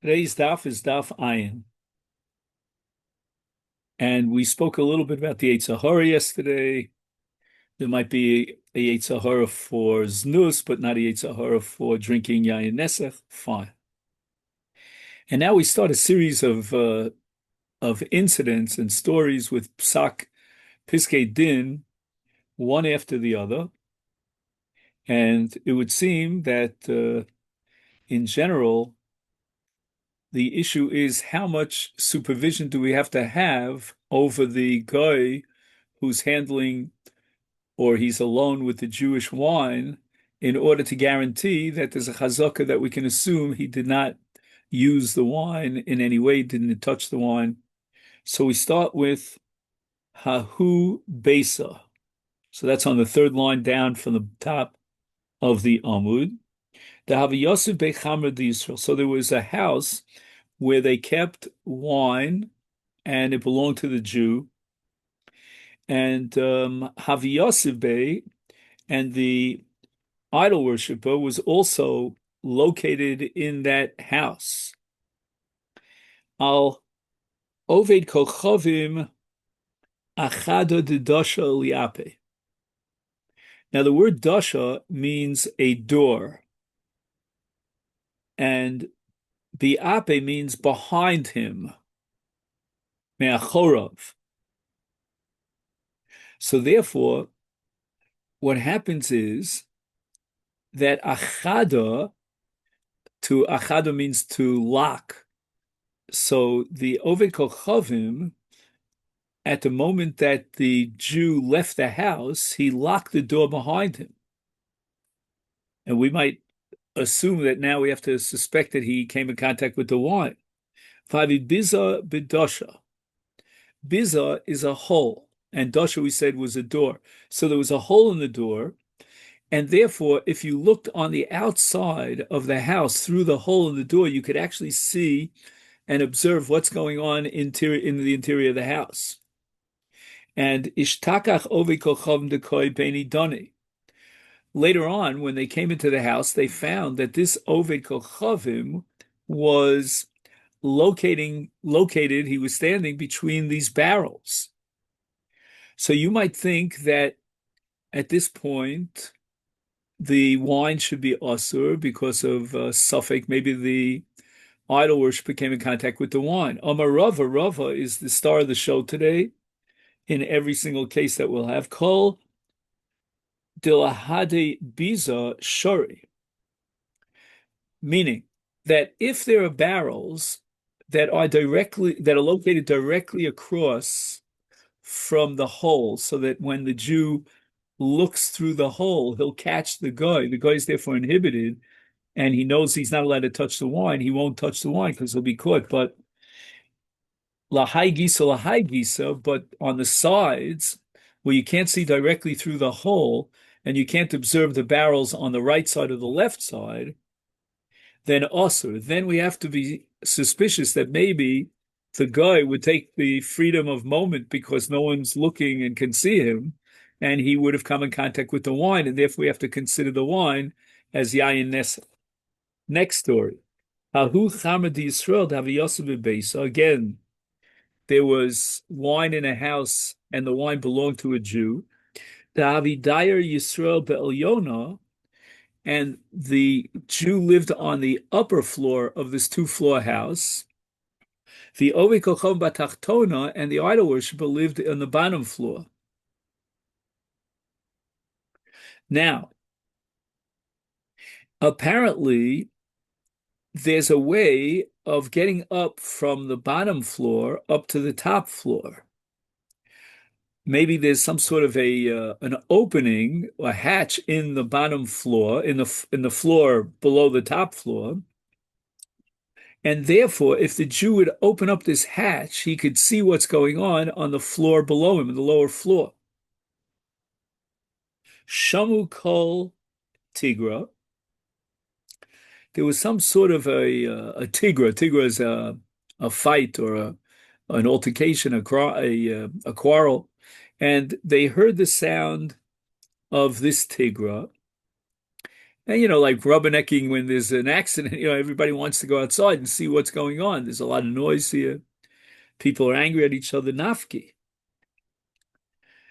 Today's daf is daf ayin, and we spoke a little bit about the Yetzer Hara yesterday. There might be a Yetzer Hara for znus, but not a Yetzer Hara for drinking yayin nesach. Fine. And now we start a series of incidents and stories with psak piskei din, one after the other. And it would seem that in general, the issue is how much supervision do we have to have over the guy who's handling, or he's alone with the Jewish wine, in order to guarantee that there's a chazakah that we can assume he did not use the wine in any way, didn't touch the wine. So we start with Hahu Besa. So that's on the third line down from the top of the Amud. The Haviyosef Bechamer Yisrael. So there was a house where they kept wine and it belonged to the Jew. And Haviyosef Bey and the idol worshiper was also located in that house. Al Oved Kochavim Achada de Dasha Liape. Now the word Dasha means a door, and Biape means behind him, Me'achorov. So therefore, what happens is that Achada means to lock. So the Oved Kochavim, at the moment that the Jew left the house, he locked the door behind him. And we might assume that now we have to suspect that he came in contact with the wine. Vavid biza bidosha. Biza is a hole, and dosha we said was a door. So there was a hole in the door, and therefore, if you looked on the outside of the house through the hole in the door, you could actually see and observe what's going on in the interior of the house. And ishtakach ovi kochav dekoi beni doni. Later on, when they came into the house, they found that this Oved Kochavim was located, he was standing between these barrels. So you might think that at this point, the wine should be asur because of suffix. Maybe the idol worshiper came in contact with the wine. Amar Rava, Rava is the star of the show today in every single case that we'll have. Kol dilahade biza shori, meaning that if there are barrels that are located directly across from the hole, so that when the Jew looks through the hole, he'll catch the guy. The guy is therefore inhibited, and he knows he's not allowed to touch the wine. He won't touch the wine because he'll be caught. But lahai gisa, but on the sides where you can't see directly through the hole and you can't observe the barrels on the right side or the left side, then also, then we have to be suspicious that maybe the guy would take the freedom of moment because no one's looking and can see him, and he would have come in contact with the wine, and therefore we have to consider the wine as yayin nesach. Next story. Hahu chamad Yisrael d'Haviyosef b'beisa. Again, there was wine in a house, and the wine belonged to a Jew. D'Havidayer Yisrael be'elyona, and the Jew lived on the upper floor of this two-floor house. The Ovi Kochom Batachtona and the idol worshiper lived on the bottom floor. Now, apparently, there's a way of getting up from the bottom floor up to the top floor. Maybe there's some sort of an opening, a hatch in the bottom floor, in the floor below the top floor. And therefore, if the Jew would open up this hatch, he could see what's going on the floor below him, in the lower floor. Shamu kol tigra. There was some sort of a tigra. Tigra is a fight or an altercation, a quarrel. And they heard the sound of this tigra. And, like rubbernecking when there's an accident, everybody wants to go outside and see what's going on. There's a lot of noise here. People are angry at each other, nafki.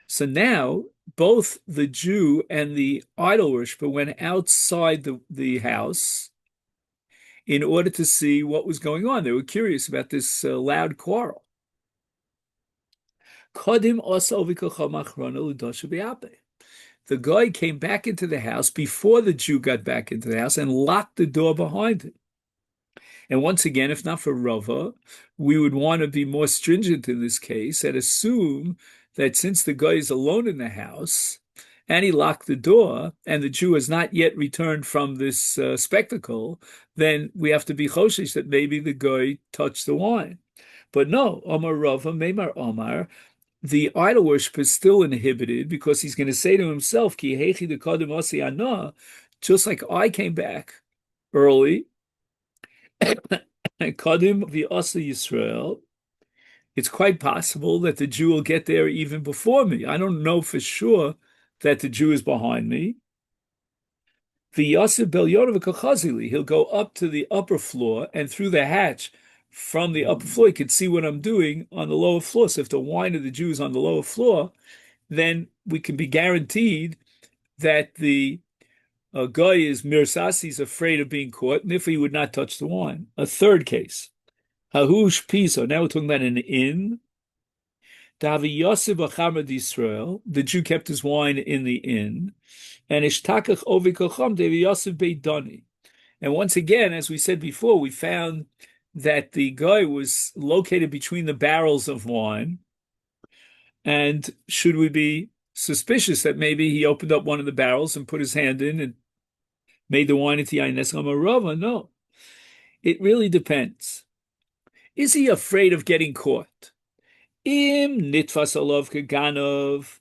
So now both the Jew and the idol worshiper went outside the house in order to see what was going on. They were curious about this loud quarrel. The guy came back into the house before the Jew got back into the house and locked the door behind him. And once again, if not for Rava, we would want to be more stringent in this case and assume that since the guy is alone in the house and he locked the door and the Jew has not yet returned from this spectacle, then we have to be choshish that maybe the guy touched the wine. But no, Omar Rava, Meimar Omar, the idol worship is still inhibited because he's going to say to himself, Ki hechi de kodem asi ana, just like I came back early, Kodim v'asa Yisrael, it's quite possible that the Jew will get there even before me. I don't know for sure that the Jew is behind me. V'yaseh bel yodav v'kachazili, he'll go up to the upper floor, and through the hatch from the upper floor, he can see what I'm doing on the lower floor. So if the wine of the Jew is on the lower floor, then we can be guaranteed that the guy is mirsasi, he's afraid of being caught, and if he would not touch the wine. A third case. Hahush Piso. Now we're talking about an inn. Davi Yosef Achamad Israel. The Jew kept his wine in the inn. And Ishtakach Ovikocham Davi Yosef Beidani. And once again, as we said before, we found that the guy was located between the barrels of wine. And should we be suspicious that maybe he opened up one of the barrels and put his hand in and made the wine into Yain Nes Amarava? No. It really depends. Is he afraid of getting caught? Im nitfas alav kaganov.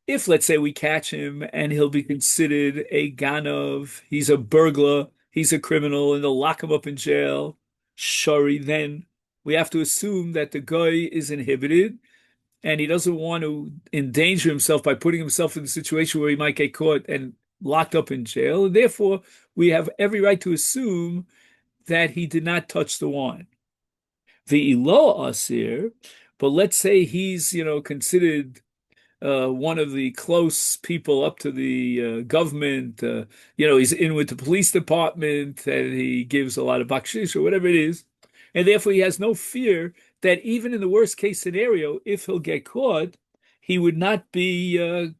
If, let's say, we catch him and he'll be considered a ganov, he's a burglar, he's a criminal, and they'll lock him up in jail, shari, then we have to assume that the guy is inhibited and he doesn't want to endanger himself by putting himself in a situation where he might get caught and locked up in jail. And therefore, we have every right to assume that he did not touch the wine. The ilo asir, but let's say he's considered one of the close people up to the government. He's in with the police department and he gives a lot of bakshish or whatever it is, and therefore he has no fear that even in the worst case scenario, if he'll get caught, he would not be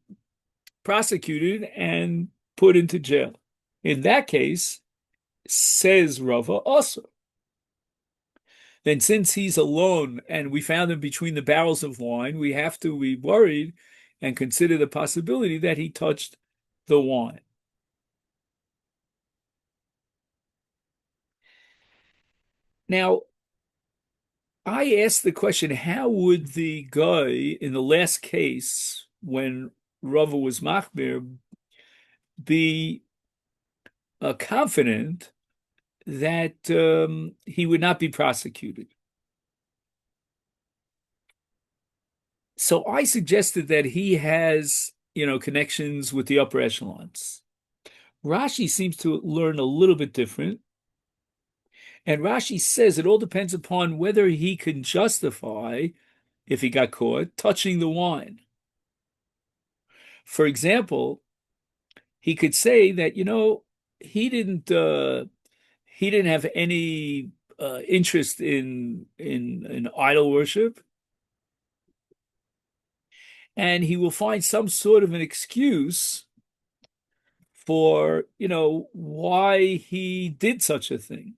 prosecuted and put into jail. In that case, says Rava also. Then since he's alone and we found him between the barrels of wine, we have to be worried and consider the possibility that he touched the wine. Now, I asked the question, how would the guy in the last case, when Rava was machmir, be confident that he would not be prosecuted? So I suggested that he has, connections with the upper echelons. Rashi seems to learn a little bit different. And Rashi says it all depends upon whether he can justify, if he got caught, touching the wine. For example, he could say that, he didn't have any interest in idol worship, and he will find some sort of an excuse for, why he did such a thing.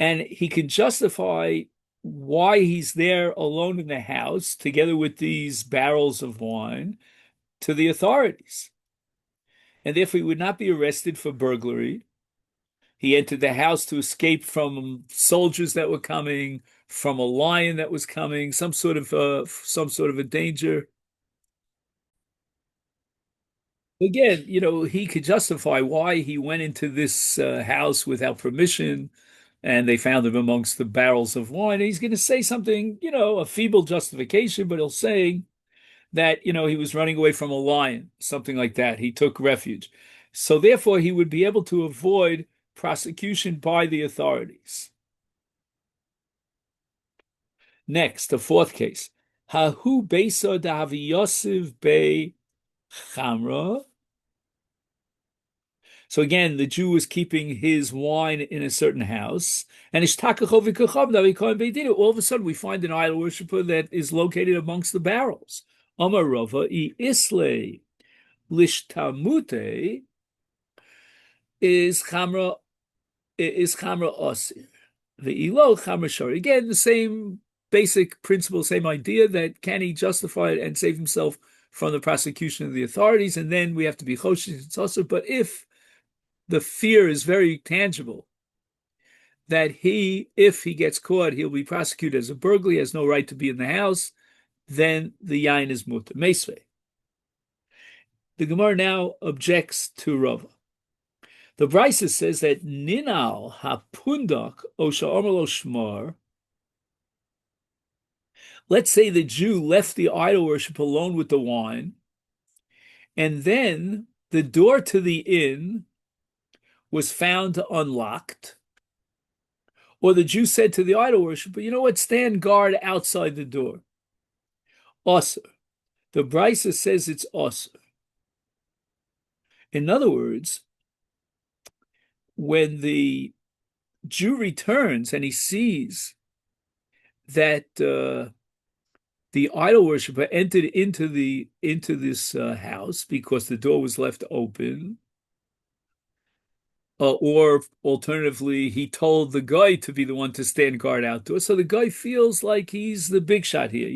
And he can justify why he's there alone in the house together with these barrels of wine to the authorities. And therefore, he would not be arrested for burglary. He entered the house to escape from soldiers that were coming, from a lion that was coming, some sort of a danger. Again, he could justify why he went into this house without permission, and they found him amongst the barrels of wine. And he's going to say something, a feeble justification, but he'll say that, he was running away from a lion, something like that. He took refuge. So therefore, he would be able to avoid prosecution by the authorities. Next, the fourth case. Hahu Beisa Davi Yosef Bey Chamra. So again, the Jew was keeping his wine in a certain house, and all of a sudden we find an idol worshiper that is located amongst the barrels. Amar Rava I Isle Lishtamute is Chamra Osir. The Ilo Chamra Shari. Again, the same basic principle, same idea that can he justify it and save himself from the prosecution of the authorities, and then we have to be Choshish Tzasur. But if the fear is very tangible that if he gets caught, he'll be prosecuted as a burglar, he has no right to be in the house, then the yain is mutter. Meisvei. The Gemara now objects to Rava. The Brisa says that ninal hapundak osha omelo shmar. Let's say the Jew left the idol worship alone with the wine, and then the door to the inn was found unlocked, or the Jew said to the idol worshiper, you know what, stand guard outside the door. Osir. The Brisa says it's osir. In other words, when the Jew returns and he sees that the idol worshiper entered into this house because the door was left open, or alternatively, he told the guy to be the one to stand guard outdoors. So the guy feels like he's the big shot here.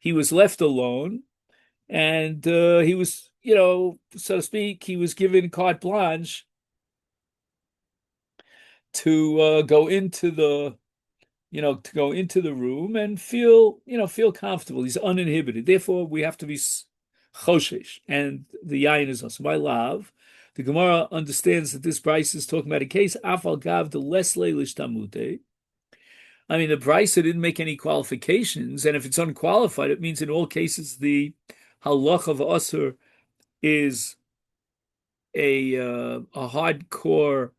He was left alone, and he was, so to speak, he was given carte blanche to go into the room and feel comfortable. He's uninhibited. Therefore, we have to be choshesh, and the yain is also my love. The Gemara understands that this Brisa is talking about a case afal gav the less leilish tamute. I mean, the Brisa didn't make any qualifications, and if it's unqualified, it means in all cases the halach of asur is a hardcore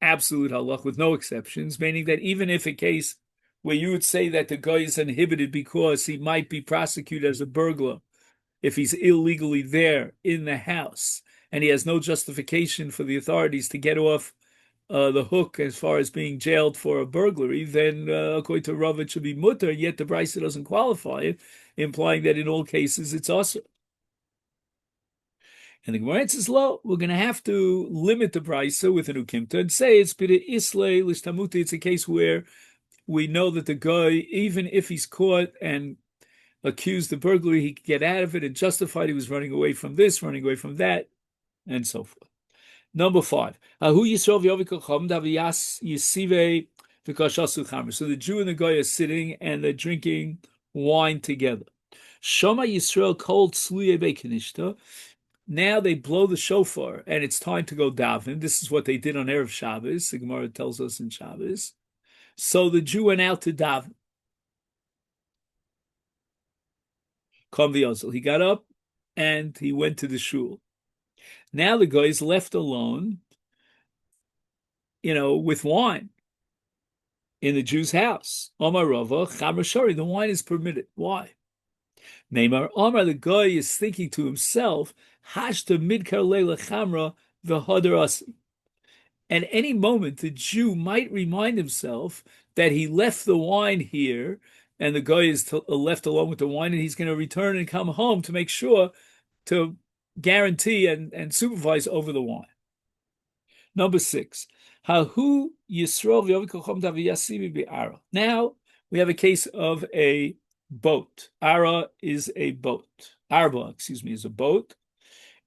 absolute halach with no exceptions, meaning that even if a case where you would say that the guy is inhibited because he might be prosecuted as a burglar if he's illegally there in the house, and he has no justification for the authorities to get off the hook as far as being jailed for a burglary, then according to Rav, it should be mutter, yet the Brisa doesn't qualify it, implying that in all cases it's also. And the Gemara says, "Lo, we're going to have to limit the Brisa with an ukimta and say it's bida isle lishtamuti. It's a case where we know that the guy, even if he's caught and accused of burglary, he could get out of it and justified he was running away from this, running away from that, and so forth." Number 5. So the Jew and the guy are sitting and they're drinking wine together. Shoma Yisrael called Sluye Bekinishta. Now they blow the shofar and it's time to go daven. This is what they did on Erev Shabbos. The Gemara tells us in Shabbos. So the Jew went out to daven. He got up and he went to the shul. Now the guy is left alone, with wine in the Jew's house. Omar Rava, Chamra Shari, the wine is permitted. Why? Neymar Omar, the guy is thinking to himself, Hashta midkar leila chamra v'hadarasi. At any moment, the Jew might remind himself that he left the wine here, and the guy is left alone with the wine, and he's going to return and come home to make sure to guarantee and supervise over the wine. Number 6. Hahu Yisrael v'yovikochom daviyasimi bi'ara. Now we have a case of a boat. Ara is a boat. Arba, is a boat.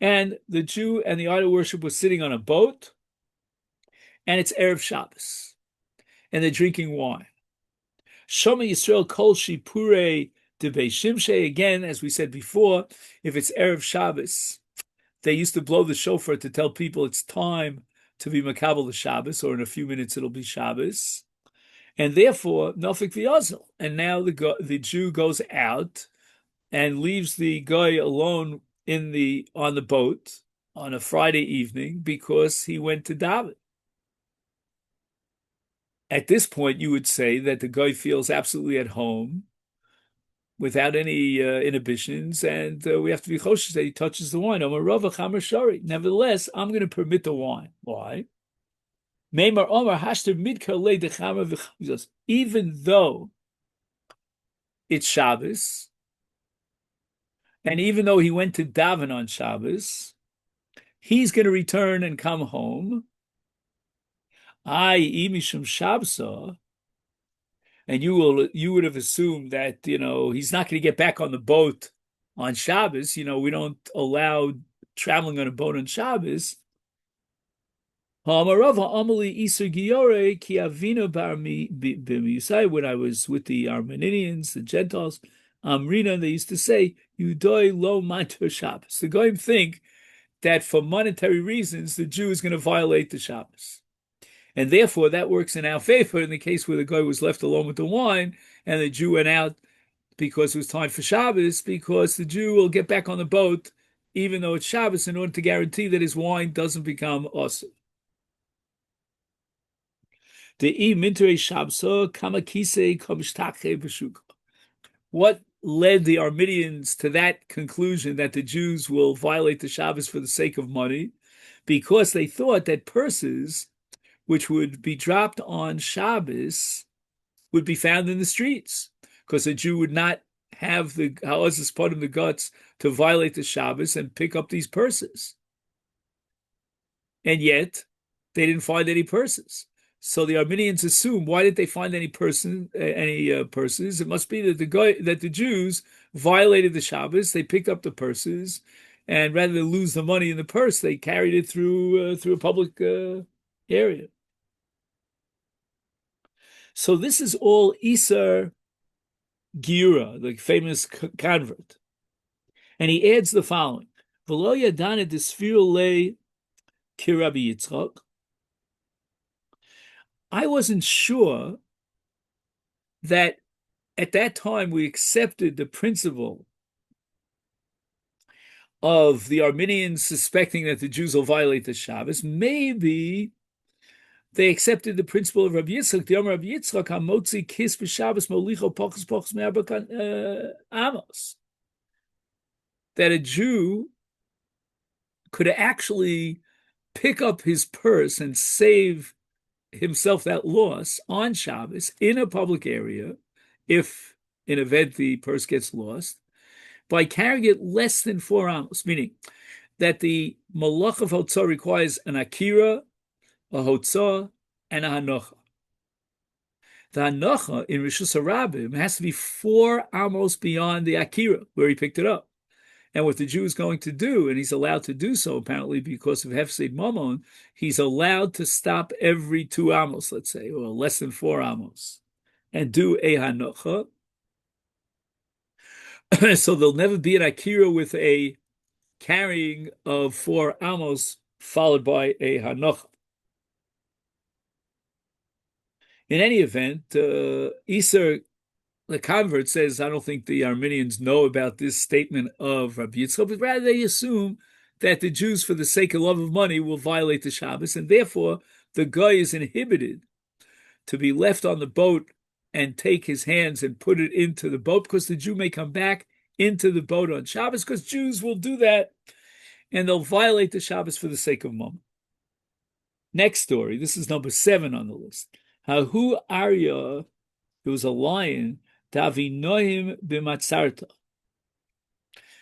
And the Jew and the idol worship was sitting on a boat, and it's Erev Shabbos, and they're drinking wine. Shoma Yisrael kol shipure debei shimshei. Again, as we said before, if it's Erev Shabbos, they used to blow the shofar to tell people it's time to be makabel the Shabbos, or in a few minutes it'll be Shabbos. And therefore, nafik v'yazel. And now the Jew goes out and leaves the guy alone on the boat on a Friday evening because he went to daven. At this point, you would say that the guy feels absolutely at home without any inhibitions, and we have to be cautious that he touches the wine. Nevertheless, I'm going to permit the wine. Why? Even though it's Shabbos, and even though he went to daven on Shabbos, he's going to return and come home. Mishum Shabsa, and you would have assumed that he's not going to get back on the boat on Shabbos. We don't allow traveling on a boat on Shabbos. When I was with the Armenians, the Gentiles, Amrina, they used to say, "Yudoi lo matur Shabbos." The Goyim think that for monetary reasons, the Jew is going to violate the Shabbos. And therefore, that works in our favor in the case where the guy was left alone with the wine and the Jew went out because it was time for Shabbos, because the Jew will get back on the boat, even though it's Shabbos, in order to guarantee that his wine doesn't become awesome. What led the Armenians to that conclusion that the Jews will violate the Shabbos for the sake of money? Because they thought that purses which would be dropped on Shabbos would be found in the streets, because a Jew would not have the ha'azas part of the guts to violate the Shabbos and pick up these purses. And yet, they didn't find any purses. So the Armenians assume, why did they find any purses? It must be that the Jews violated the Shabbos. They picked up the purses, and rather than lose the money in the purse, they carried it through a public area. So this is all Isar Gira, the famous convert. And he adds the following: V'lo yadane desfirule kirabi Yitzchak. I wasn't sure that at that time we accepted the principle of the Armenians suspecting that the Jews will violate the Shabbos. Maybe they accepted the principle of Rabbi Yitzchak, the Rabbi Yitzchak, Hamotzi Kis b'Shabbos Molicho Pochus Pochus Me'arba Amos, that a Jew could actually pick up his purse and save himself that loss on Shabbos in a public area, if in an event the purse gets lost, by carrying it less than 4 amos, meaning that the malach of hotzah requires an akira, a hotzah, and a hanocha. The hanocha in Rishus HaRabim has to be 4 amos beyond the akira, where he picked it up. And what the Jew is going to do, and he's allowed to do so apparently because of Hefsed Mammon, he's allowed to stop every 2 amos, let's say, or less than 4 amos, and do a hanocha. So there'll never be an akira with a carrying of 4 amos followed by a hanocha. In any event, Isar, the convert, says, I don't think the Armenians know about this statement of Rabbi Yitzchak, but rather they assume that the Jews, for the sake of love of money, will violate the Shabbos, and therefore the guy is inhibited to be left on the boat and take his hands and put it into the boat, because the Jew may come back into the boat on Shabbos, because Jews will do that, and they'll violate the Shabbos for the sake of money. Next story, this is number 7 on the list. Hahu Arya, there was a lion, Davinohim b'matzarta.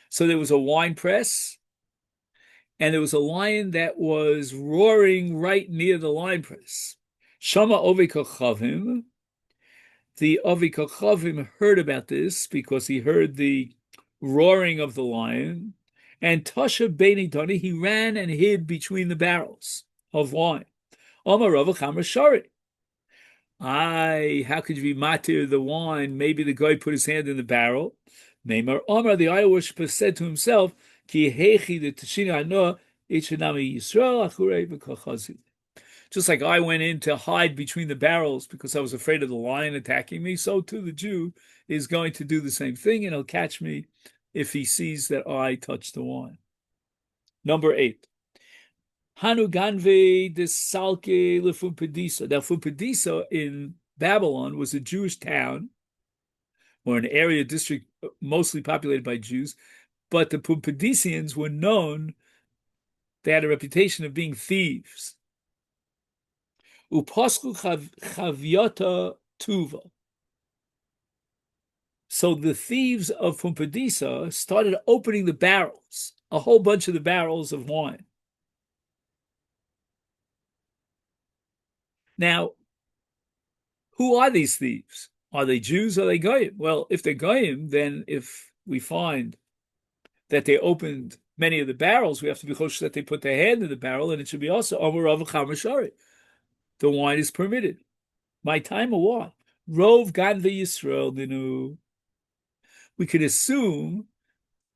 So there was a wine press, and there was a lion that was roaring right near the wine press. Shama Ovi Kochavim. The Ovi Kochavim heard about this because he heard the roaring of the lion, and Tasha Beni Tani, he ran and hid between the barrels of wine. Omar Rava Chamar Shari. How could you be matir the wine? Maybe the guy put his hand in the barrel. Neymar Omar, the idol worshiper, said to himself, Ki hechi the tashina anoah ichinami Yisrael achrei v'kochazi. Just like I went in to hide between the barrels because I was afraid of the lion attacking me, so too the Jew is going to do the same thing, and he'll catch me if he sees that I touch the wine. Number 8. Hanuganve de Salke lefumpedisa. Now, Fumpedisa in Babylon was a Jewish town or an area district mostly populated by Jews, but the Pumpedicians were known, they had a reputation of being thieves. Upasku chavyota tuva. So the thieves of Pumpedisa started opening the barrels, a whole bunch of the barrels of wine. Now, who are these thieves? Are they Jews or are they Goyim? Well, if they're Goyim, then if we find that they opened many of the barrels, we have to be kosher that they put their hand in the barrel, and it should be also Amarav Chamashari. The wine is permitted. My time or what? Rov Ganvi Yisrael Dinu. We could assume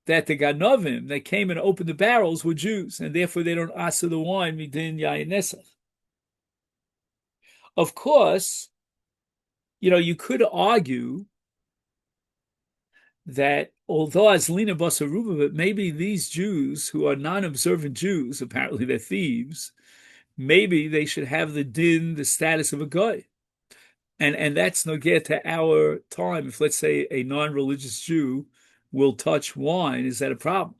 that the Ganovim that came and opened the barrels were Jews, and therefore they don't asa the wine midin yayin nesach. Of course, you could argue that although Azlina Basaruba, but maybe these Jews who are non-observant Jews, apparently they're thieves, maybe they should have the din, the status of a guy. And that's no get to our time. If, let's say, a non-religious Jew will touch wine, is that a problem?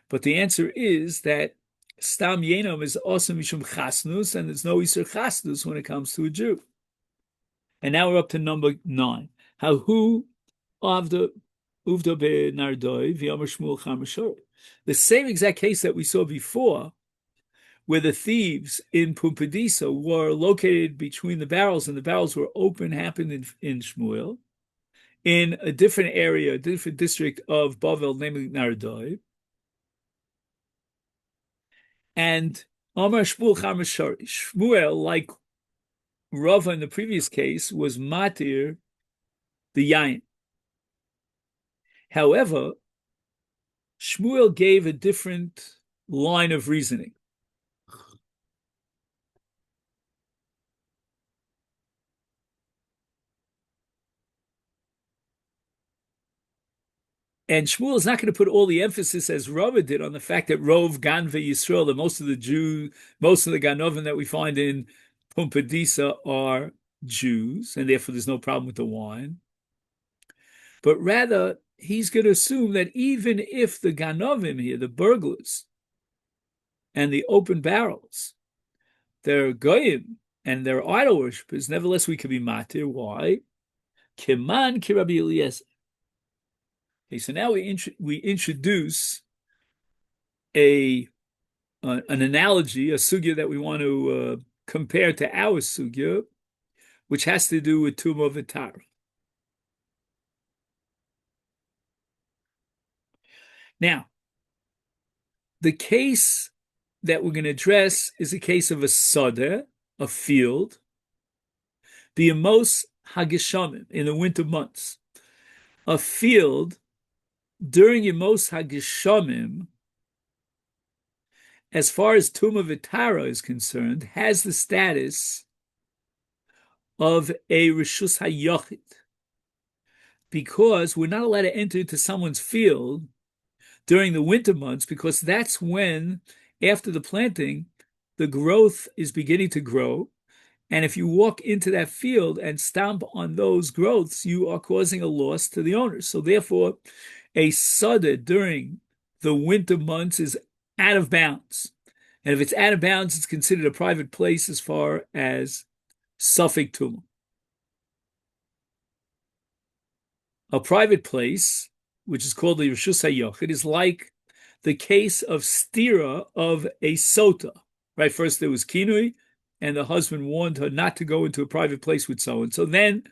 But the answer is that Stam Yenom is also Mishum Chasnus, and there's no Isur Chasnus when it comes to a Jew. And now we're up to number 9. Hahu Avda Uvda be Nardoi V'Yomer Shmuel Chamashor. The same exact case that we saw before, where the thieves in Pumpedisa were located between the barrels, and the barrels were open, happened in Shmuel, in a different area, a different district of Bavel, namely Nardoi. And Amar Shmuel Chamashor. Shmuel, like Rava in the previous case, was matir the yain. However, Shmuel gave a different line of reasoning. And Shmuel is not going to put all the emphasis as Rava did on the fact that Rov Ganve Yisrael, that most of the Ganovim that we find in Pumpedisa are Jews, and therefore there's no problem with the wine. But rather, he's going to assume that even if the Ganovim here, the burglars, and the open barrels, they're Goyim and they're idol worshippers, nevertheless we could be matir. Why? Kiman Kirabi Eliezer. Okay, so now we introduce an analogy, a sugya that we want to compare to our sugya, which has to do with Tumah V'Tara. Now, the case that we're going to address is a case of a sadeh, a field, b'yamos hageshamim, in the winter months. A field during Yemos hageshamim, as far as Tumah V'Tara is concerned, has the status of a Rishus HaYachid, because we're not allowed to enter into someone's field during the winter months, because that's when, after the planting, the growth is beginning to grow. And if you walk into that field and stomp on those growths, you are causing a loss to the owners. So therefore, a sadeh during the winter months is out of bounds. And if it's out of bounds, it's considered a private place as far as Suffolk Tumah. A private place, which is called the Rishus HaYachid, is like the case of stira of a sota. Right? First there was kinui, and the husband warned her not to go into a private place with someone. So then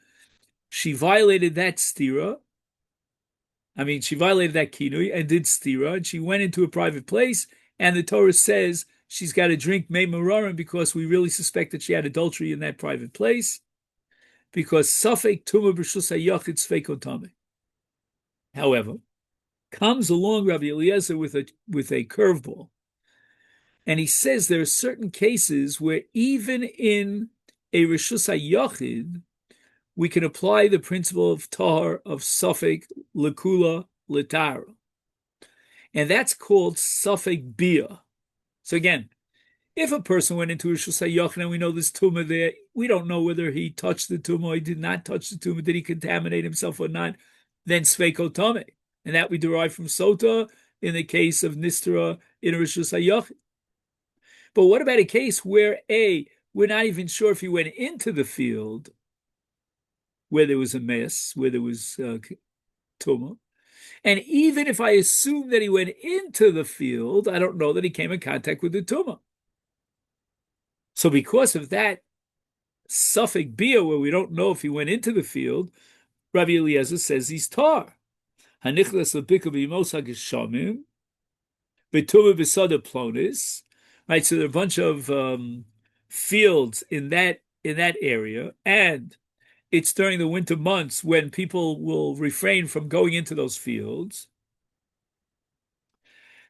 she violated that stira. She violated that kinui and did stira, and she went into a private place, and the Torah says she's got to drink mei mararim because we really suspect that she had adultery in that private place, because safek tumah b'rishus hayachid sfeikon tameh. However, comes along Rabbi Eliezer with a curveball, and he says there are certain cases where even in a rishus hayachid we can apply the principle of tahar of safek lekula Litara. And that's called Safek Bia. So again, if a person went into a Shusayach and we know there's tumah there, we don't know whether he touched the tumah or he did not touch the tumah, did he contaminate himself or not, then Sveiko Tame. And that we derive from Sota in the case of Nistra in a Shusayach. But what about a case where we're not even sure if he went into the field where there was a mess, where there was tumah, and even if I assume that he went into the field, I don't know that he came in contact with the tumah. So because of that suffix bia, where we don't know if he went into the field, Rabbi Eliezer says he's tar. Hanichlas lebika b'yimos hageshamim, b'tumah b'sada plonis. Right, so there are a bunch of fields in that area, and it's during the winter months when people will refrain from going into those fields.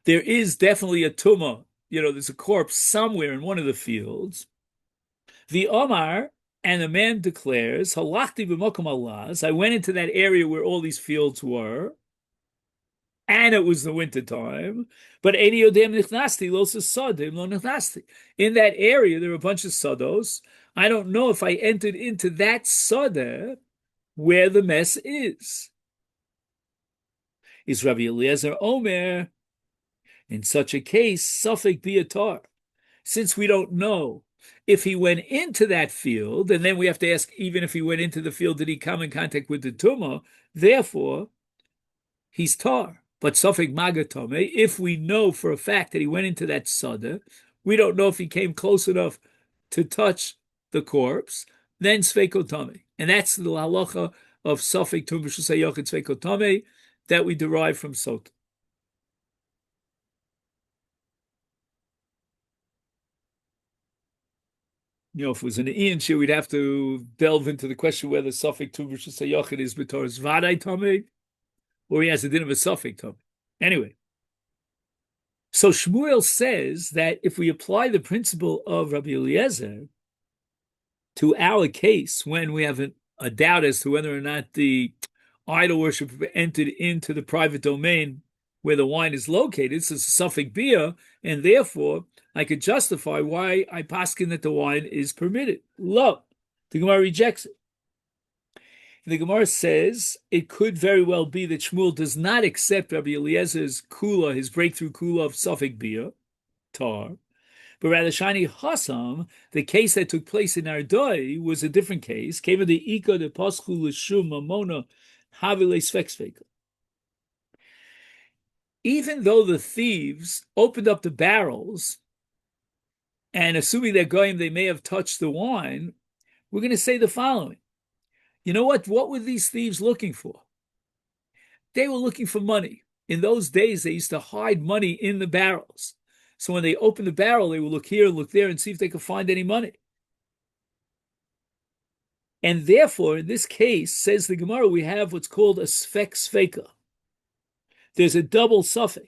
There is definitely a tumah, there's a corpse somewhere in one of the fields. The Omar, and the man declares, Halachti b'mokum alaz, I went into that area where all these fields were, and it was the winter time, but Eini Yodem Nichnasti, Los Sadim Lo Nichnasti. In that area, there are a bunch of sados. I don't know if I entered into that sada where the mess is. Is Rabbi Eliezer Omer, in such a case, Suffolk Biatar. Since we don't know if he went into that field, and then we have to ask, even if he went into the field, did he come in contact with the tumah? Therefore, he's tar. But Suffolk Magatome, if we know for a fact that he went into that sada, we don't know if he came close enough to touch the corpse, then Sveikotame. And that's the halacha of Suffolk Tum B'Shusayach and Sveikotame that we derive from Sot. If it was an Ian shir, we'd have to delve into the question whether Suffolk Tum B'Shusayach is B'Tor's Vadai Tame, or he has a din of a Suffolk Tame. Anyway, so Shmuel says that if we apply the principle of Rabbi Eliezer to our case, when we have a doubt as to whether or not the idol worship entered into the private domain where the wine is located, it's a suffix bia, and therefore I could justify why I paskin that the wine is permitted. Lo, the Gemara rejects it. The Gemara says it could very well be that Shmuel does not accept Rabbi Eliezer's kula, his breakthrough kula of suffix bia, tar, but rather Shani Hassam, the case that took place in Ardoi was a different case. Came of the Ika de Paschu Lishum Mamona Havile Svexveka. Even though the thieves opened up the barrels, and assuming they're going, they may have touched the wine, we're going to say the following. You know what? What were these thieves looking for? They were looking for money. In those days, they used to hide money in the barrels. So when they opened the barrel, they would look here, look there, and see if they could find any money. And therefore, in this case, says the Gemara, we have what's called a sfek sveka. There's a double suffix.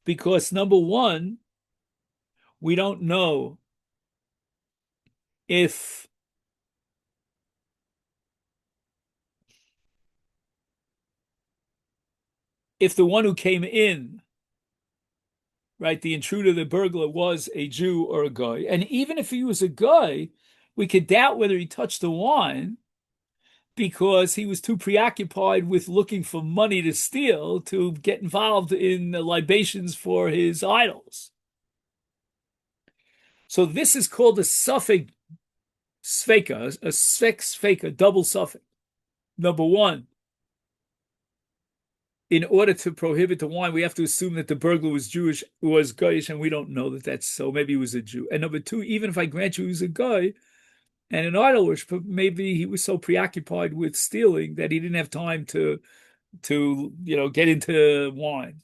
Because number one, we don't know if the one who came in, right, the intruder, the burglar, was a Jew or a guy. And even if he was a guy, we could doubt whether he touched the wine because he was too preoccupied with looking for money to steal to get involved in the libations for his idols. So this is called a suffix sveka, a svek sveka, double suffix. Number one, in order to prohibit the wine, we have to assume that the burglar was Jewish, was Goyish, and we don't know that that's so. Maybe he was a Jew. And number two, even if I grant you he was a guy and an idol worshiper, maybe he was so preoccupied with stealing that he didn't have time to get into wine.